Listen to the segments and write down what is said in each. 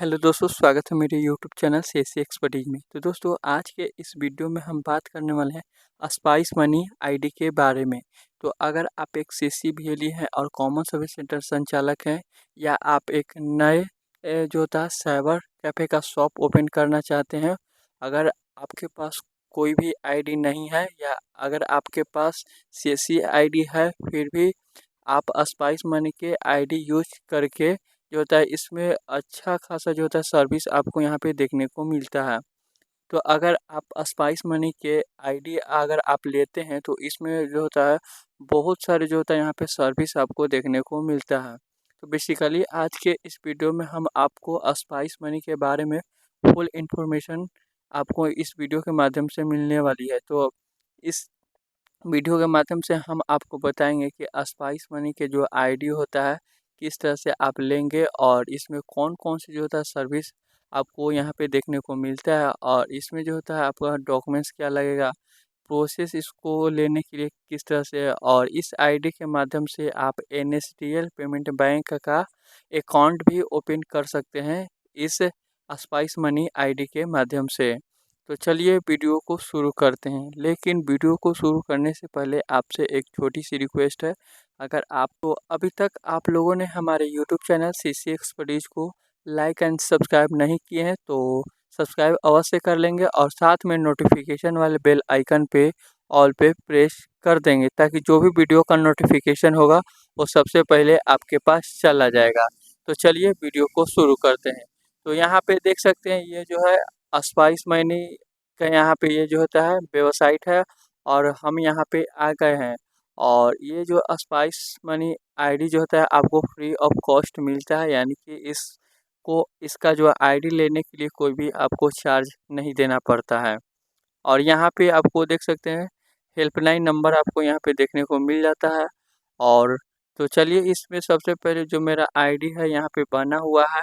Hello दोस्तों, स्वागत है मेरे यूट्यूब चैनल सीएससी एक्सपर्टीज में। तो दोस्तों, आज के इस वीडियो में हम बात करने वाले हैं स्पाइस मनी आईडी के बारे में। तो अगर आप एक सीएससी बीएलई हैं और कॉमन सर्विस सेंटर संचालक हैं, या आप एक नए जो होता है साइबर कैफ़े का शॉप ओपन करना चाहते हैं, अगर आपके पास कोई भी आईडी नहीं है, या अगर आपके पास सीएससी आईडी है फिर भी आप स्पाइस मनी के आईडी यूज करके जो होता है इसमें अच्छा खासा जो होता है सर्विस आपको यहाँ पे देखने को मिलता है। तो अगर आप स्पाइस मनी के आईडी अगर आप लेते हैं तो इसमें जो होता है बहुत सारे जो होता है यहाँ पे सर्विस आपको देखने को मिलता है। तो बेसिकली आज के इस वीडियो में हम आपको स्पाइस मनी के बारे में फुल इन्फॉर्मेशन आपको इस वीडियो के माध्यम से मिलने वाली है। तो इस वीडियो के माध्यम से हम आपको बताएंगे कि स्पाइस मनी के जो आईडी होता है किस तरह से आप लेंगे, और इसमें कौन कौन सी जो होता है सर्विस आपको यहाँ पे देखने को मिलता है, और इसमें जो होता है आपका डॉक्यूमेंट्स क्या लगेगा, प्रोसेस इसको लेने के लिए किस तरह से है, और इस आईडी के माध्यम से आप एनएसडीएल पेमेंट बैंक का अकाउंट भी ओपन कर सकते हैं इस स्पाइस मनी आईडी के माध्यम से। तो चलिए वीडियो को शुरू करते हैं। लेकिन वीडियो को शुरू करने से पहले आपसे एक छोटी सी रिक्वेस्ट है। अगर आपको अभी तक आप लोगों ने हमारे यूट्यूब चैनल सीसी एक्सपर्टीज को लाइक एंड सब्सक्राइब नहीं किए हैं तो सब्सक्राइब अवश्य कर लेंगे, और साथ में नोटिफिकेशन वाले बेल आइकन पे ऑल पे प्रेस कर देंगे, ताकि जो भी वीडियो का नोटिफिकेशन होगा वो सबसे पहले आपके पास चला जाएगा। तो चलिए वीडियो को शुरू करते हैं। तो यहाँ पे देख सकते हैं ये जो है स्पाइस मनी का यहाँ पे ये जो होता है वेबसाइट है, और हम यहाँ पे आ गए हैं। और ये जो स्पाइस मनी आईडी जो होता है आपको फ्री ऑफ कॉस्ट मिलता है, यानी कि इसका जो आईडी लेने के लिए कोई भी आपको चार्ज नहीं देना पड़ता है। और यहाँ पे आपको देख सकते हैं हेल्पलाइन नंबर आपको यहाँ पे देखने को मिल जाता है। और तो चलिए इसमें सबसे पहले जो मेरा आईडी है यहाँ पे बना हुआ है,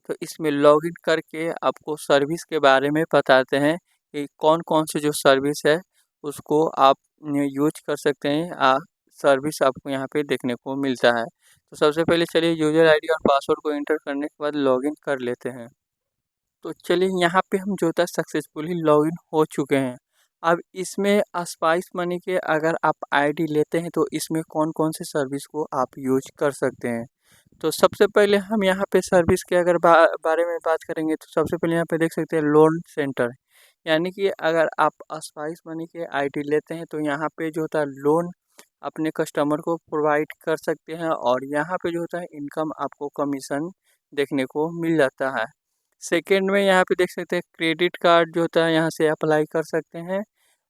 तो इसमें लॉगिन करके आपको सर्विस के बारे में बताते हैं कि कौन कौन से जो सर्विस है उसको आप यूज कर सकते हैं। सर्विस आपको यहाँ पे देखने को मिलता है। तो सबसे पहले चलिए यूज़र आईडी और पासवर्ड को एंटर करने के बाद लॉगिन कर लेते हैं। तो चलिए यहाँ पे हम जो होता है सक्सेसफुली लॉगिन हो चुके हैं। अब इसमें स्पाइस मनी के अगर आप आईडी लेते हैं तो इसमें कौन कौन से सर्विस को आप यूज कर सकते हैं। तो सबसे पहले हम यहाँ पे सर्विस के अगर बारे में बात करेंगे तो सबसे पहले यहाँ पे देख सकते हैं लोन सेंटर, यानी कि अगर आप स्पाइस मनी के आईडी लेते हैं तो यहाँ पे जो होता है लोन अपने कस्टमर को प्रोवाइड कर सकते हैं, और यहाँ पे जो होता है इनकम आपको कमीशन देखने को मिल जाता है। सेकेंड में यहाँ पे देख सकते हैं क्रेडिट कार्ड जो होता है यहाँ से अप्लाई कर सकते हैं।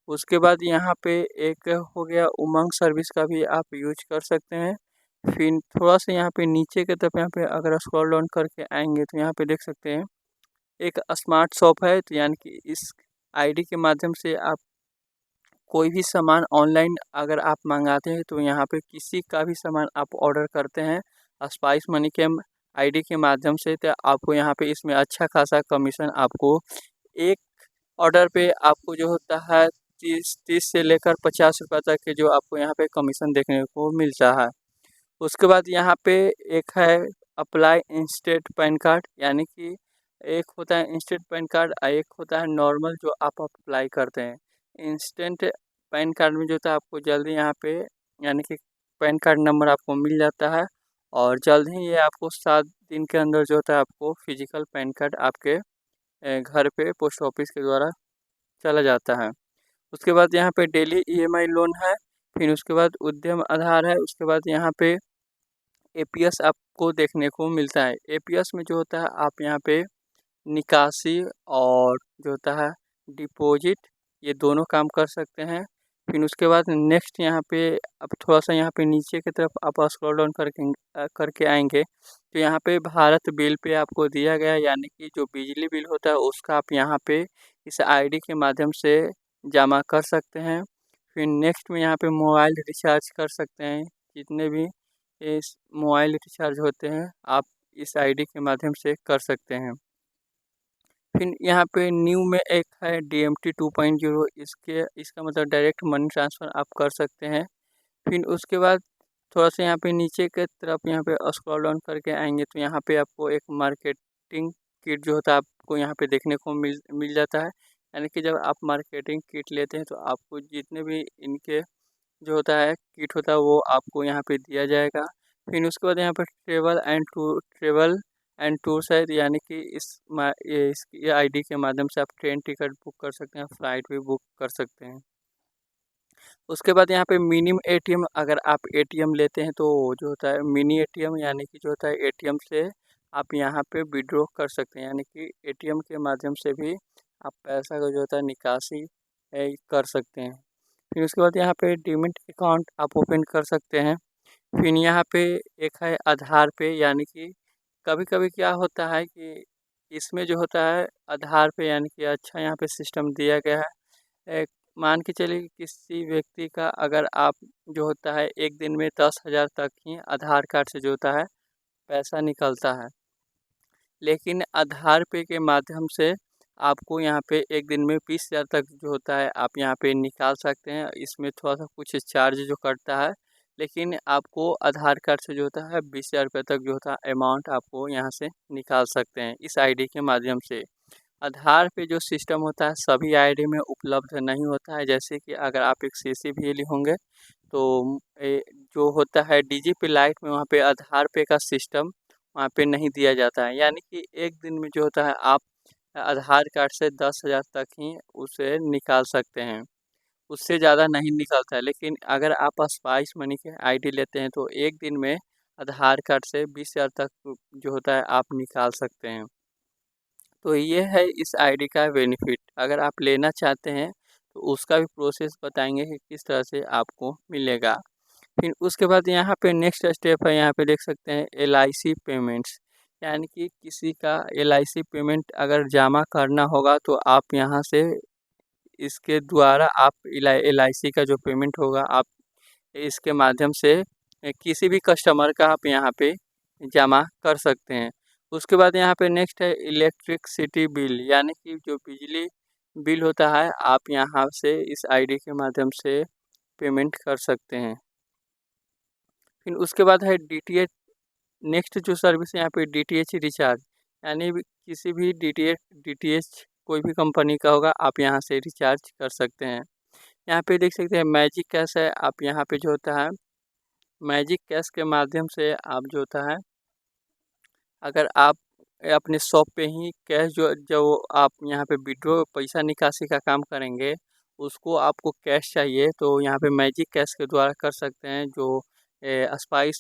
उसके बाद यहाँ पे एक हो गया उमंग सर्विस का भी आप यूज कर सकते हैं। फिर थोड़ा सा यहाँ पे नीचे की तरफ यहाँ पे अगर स्क्रॉल डाउन करके आएंगे तो यहाँ पे देख सकते हैं एक स्मार्ट शॉप है। तो यानी कि इस आईडी के माध्यम से आप कोई भी सामान ऑनलाइन अगर आप मंगाते हैं तो यहाँ पे किसी का भी सामान आप ऑर्डर करते हैं स्पाइस मनी के आईडी के माध्यम से, तो आपको यहाँ पे इसमें अच्छा खासा कमीशन आपको एक ऑर्डर पे आपको जो होता है 30 से लेकर 50 रुपये तक के जो आपको यहाँ पे कमीशन देखने को मिलता है। उसके बाद यहाँ पे एक है अप्लाई इंस्टेंट पैन कार्ड, यानी कि एक होता है इंस्टेंट पैन कार्ड और एक होता है नॉर्मल जो आप अप्लाई करते हैं। इंस्टेंट पैन कार्ड में जो होता है आपको जल्दी यहाँ पे यानी कि पैन कार्ड नंबर आपको मिल जाता है, और जल्द ही ये आपको 7 दिन के अंदर जो होता है आपको फिजिकल पैन कार्ड आपके घर पे पोस्ट ऑफिस के द्वारा चला जाता है। उसके बाद यहाँ पे डेली ईएमआई लोन है। फिर उसके बाद उद्यम आधार है। उसके बाद यहाँ पे एपीएस आपको देखने को मिलता है। एपीएस में जो होता है आप यहाँ पे निकासी और जो होता है डिपॉजिट, ये दोनों काम कर सकते हैं। फिर उसके बाद नेक्स्ट यहाँ पे अब थोड़ा सा यहाँ पे नीचे की तरफ आप स्क्रॉल डाउन करके आएंगे तो यहाँ पे भारत बिल पे आपको दिया गया है, यानी कि जो बिजली बिल होता है उसका आप यहाँ पे इस आईडी के माध्यम से जमा कर सकते हैं। फिर नेक्स्ट में यहाँ पे मोबाइल रिचार्ज कर सकते हैं। जितने भी इस मोबाइल रिचार्ज होते हैं आप इस आईडी के माध्यम से कर सकते हैं। फिर यहाँ पे न्यू में एक है DMT 2.0, इसका मतलब डायरेक्ट मनी ट्रांसफ़र आप कर सकते हैं। फिर उसके बाद थोड़ा सा यहाँ पे नीचे के तरफ यहाँ पे स्क्रॉल डाउन करके आएंगे तो यहाँ पे आपको एक मार्केट मार्केटिंग किट जो होता है आपको यहाँ पे देखने को मिल जाता है। यानी कि जब आप मार्केटिंग किट लेते हैं तो आपको जितने भी इनके जो होता है किट होता है वो आपको यहाँ पे दिया जाएगा। फिर उसके बाद यहाँ पर ट्रेवल एंड टूर्स है, यानी कि ये आईडी के माध्यम से आप ट्रेन टिकट बुक कर सकते हैं, फ़्लाइट भी बुक कर सकते हैं। उसके बाद यहाँ पे मिनी एटीएम, अगर आप एटीएम लेते हैं तो जो होता है मिनी एटीएम, यानी कि जो होता है एटीएम से आप यहाँ पे विड्रॉ कर सकते हैं, यानी कि एटीएम के माध्यम से भी आप पैसा का जो होता है निकासी कर सकते हैं। फिर उसके बाद यहाँ पे डीमैट अकाउंट आप ओपन कर सकते हैं। फिर यहाँ पे एक है आधार पे, यानी कि कभी-कभी क्या होता है कि इसमें जो होता है आधार पे, यानी कि अच्छा यहाँ पे सिस्टम दिया गया है। मान के चलिए कि किसी व्यक्ति का अगर आप जो होता है एक दिन में 10,000 तक ही आधार कार्ड से जो होता है पैसा निकलता है। लेकिन आधार पे के माध्यम से आपको यहाँ पे एक दिन में 20,000 तक जो होता है आप यहाँ पे निकाल सकते हैं। इसमें थोड़ा-सा कुछ चार्ज जो कटता है, लेकिन आपको आधार कार्ड से जो होता है 20,000 रुपये तक जो होता है अमाउंट आपको यहाँ से निकाल सकते हैं इस आईडी के माध्यम से। आधार पे जो सिस्टम होता है सभी आईडी में उपलब्ध नहीं होता है। जैसे कि अगर आप एक सीसीबीएल होंगे तो जो होता है डीजी पे लाइट में वहाँ पे आधार पे का सिस्टम वहाँ पे नहीं दिया जाता है। यानी कि एक दिन में जो होता है आप आधार कार्ड से 10,000 तक ही उसे निकाल सकते हैं, उससे ज़्यादा नहीं निकलता है। लेकिन अगर आप स्पाइस मनी के आईडी लेते हैं तो एक दिन में आधार कार्ड से 20,000 तक जो होता है आप निकाल सकते हैं। तो ये है इस आईडी का बेनिफिट। अगर आप लेना चाहते हैं तो उसका भी प्रोसेस बताएंगे कि किस तरह से आपको मिलेगा। फिर उसके बाद यहाँ पे नेक्स्ट स्टेप है, यहाँ पे देख सकते हैं एलआईसी पेमेंट्स, यानी कि किसी का एलआईसी पेमेंट अगर जमा करना होगा तो आप यहाँ से इसके द्वारा आप एलआईसी का जो पेमेंट होगा आप इसके माध्यम से किसी भी कस्टमर का आप यहाँ पे जमा कर सकते हैं। उसके बाद यहाँ पे नेक्स्ट है इलेक्ट्रिसिटी बिल, यानी कि जो बिजली बिल होता है आप यहाँ से इस आईडी के माध्यम से पेमेंट कर सकते हैं। फिर उसके बाद है डीटीएच। नेक्स्ट जो सर्विस है यहाँ पे डीटीएच रिचार्ज, यानी किसी भी डीटीएच कोई भी कंपनी का होगा आप यहाँ से रिचार्ज कर सकते हैं। यहाँ पे देख सकते हैं मैजिक कैश है, आप यहाँ पे जो होता है मैजिक कैश के माध्यम से आप जो होता है अगर आप अपने शॉप पे ही कैश जो आप यहाँ पे विड्रॉ पैसा निकासी का काम करेंगे, उसको आपको कैश चाहिए तो यहाँ पे मैजिक कैश के द्वारा कर सकते हैं। जो स्पाइस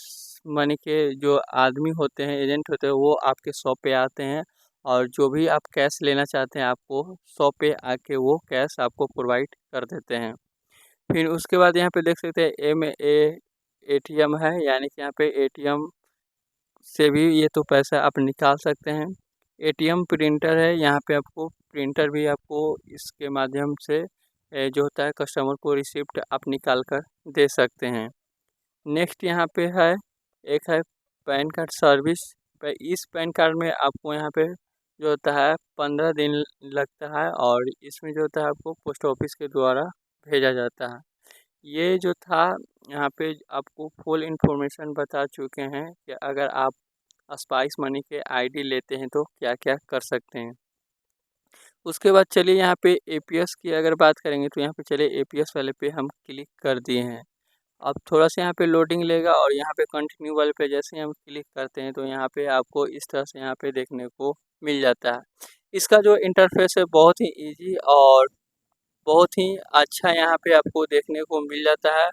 मनी के जो आदमी होते हैं, एजेंट होते हैं, वो आपके शॉप पे आते हैं और जो भी आप कैश लेना चाहते हैं आपको शॉप पे आके वो कैश आपको प्रोवाइड कर देते हैं। फिर उसके बाद यहाँ पे देख सकते हैं एटीएम है, यानी कि यहाँ पे एटीएम से भी ये तो पैसा आप निकाल सकते हैं। एटीएम प्रिंटर है, यहाँ पे आपको प्रिंटर भी आपको इसके माध्यम से जो होता है कस्टमर को रिसिप्ट आप निकाल कर दे सकते हैं। नेक्स्ट यहाँ पे है एक है पैन कार्ड सर्विस। इस पैन कार्ड में आपको यहाँ पे जो होता है 15 दिन लगता है और इसमें जो होता है आपको पोस्ट ऑफिस के द्वारा भेजा जाता है। ये जो था यहाँ पे आपको फुल इन्फॉर्मेशन बता चुके हैं कि अगर आप स्पाइस मनी के आईडी लेते हैं तो क्या क्या कर सकते हैं। उसके बाद चलिए यहाँ पे एपीएस की अगर बात करेंगे तो यहाँ पे चलिए एपीएस वाले पे हम क्लिक कर दिए हैं। अब थोड़ा सा यहाँ पे लोडिंग लेगा और यहाँ पे कंटिन्यू वाले पे जैसे ही हम क्लिक करते हैं तो यहाँ पे आपको इस तरह से यहाँ पे देखने को मिल जाता है। इसका जो इंटरफेस है बहुत ही ईजी और बहुत ही अच्छा यहाँ पे आपको देखने को मिल जाता है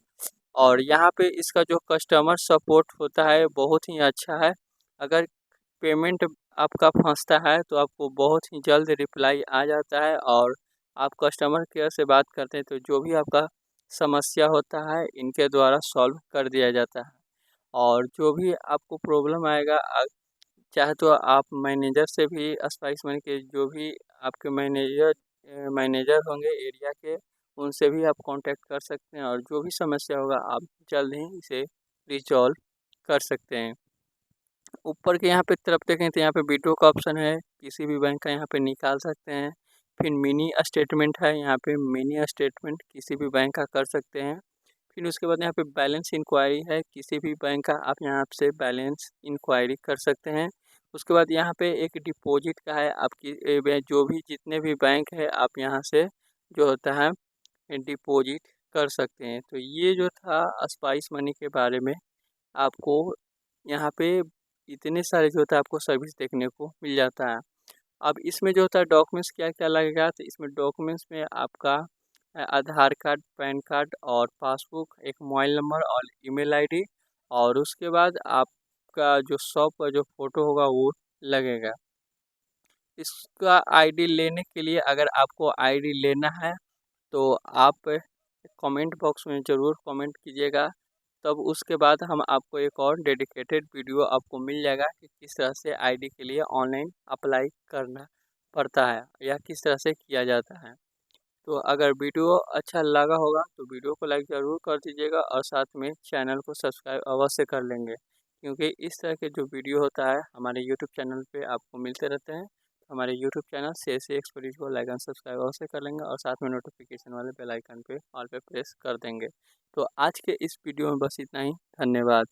और यहाँ पे इसका जो कस्टमर सपोर्ट होता है बहुत ही अच्छा है। अगर पेमेंट आपका फंसता है तो आपको बहुत ही जल्द रिप्लाई आ जाता है और आप कस्टमर केयर से बात करते हैं तो जो भी आपका समस्या होता है इनके द्वारा सॉल्व कर दिया जाता है। और जो भी आपको प्रॉब्लम आएगा चाहे तो आप मैनेजर से भी स्पाइस मनी के जो भी आपके मैनेजर होंगे एरिया के, उनसे भी आप कांटेक्ट कर सकते हैं और जो भी समस्या होगा आप जल्द ही इसे रिजॉल्व कर सकते हैं। ऊपर के यहाँ पे तरफ देखें तो यहाँ पे विड्रॉ का ऑप्शन है, किसी भी बैंक का यहाँ पे निकाल सकते हैं। फिर मिनी स्टेटमेंट है, यहाँ पे मिनी स्टेटमेंट किसी भी बैंक का कर सकते हैं। फिर उसके बाद यहाँ पे बैलेंस इंक्वायरी है, किसी भी बैंक का आप यहाँ से बैलेंस इंक्वायरी कर सकते हैं। उसके बाद यहाँ पे एक डिपॉजिट का है, आपकी जो भी जितने भी बैंक है आप यहाँ से जो होता है डिपॉजिट कर सकते हैं। तो ये जो था स्पाइस मनी के बारे में, आपको यहाँ पे इतने सारे जो होता है आपको सर्विस देखने को मिल जाता है। अब इसमें जो होता है डॉक्यूमेंट्स क्या क्या लगेगा, तो इसमें डॉक्यूमेंट्स में आपका आधार कार्ड, पैन कार्ड और पासबुक, एक मोबाइल नंबर और ईमेल आईडी, और उसके बाद आपका जो शॉप का जो फ़ोटो होगा वो लगेगा। इसका आईडी लेने के लिए, अगर आपको आईडी लेना है तो आप कमेंट बॉक्स में ज़रूर कमेंट कीजिएगा। तब उसके बाद हम आपको एक और डेडिकेटेड वीडियो आपको मिल जाएगा कि किस तरह से आईडी के लिए ऑनलाइन अप्लाई करना पड़ता है या किस तरह से किया जाता है। तो अगर वीडियो अच्छा लगा होगा तो वीडियो को लाइक ज़रूर कर दीजिएगा और साथ में चैनल को सब्सक्राइब अवश्य कर लेंगे, क्योंकि इस तरह के जो वीडियो होता है हमारे यूट्यूब चैनल पे आपको मिलते रहते हैं। हमारे यूट्यूब चैनल CSC एक्सपर्टीज को लाइक एंड सब्सक्राइब अवश्य कर लेंगे और साथ में नोटिफिकेशन वाले बेल आइकन पे ऑल पे प्रेस कर देंगे। तो आज के इस वीडियो में बस इतना ही। धन्यवाद।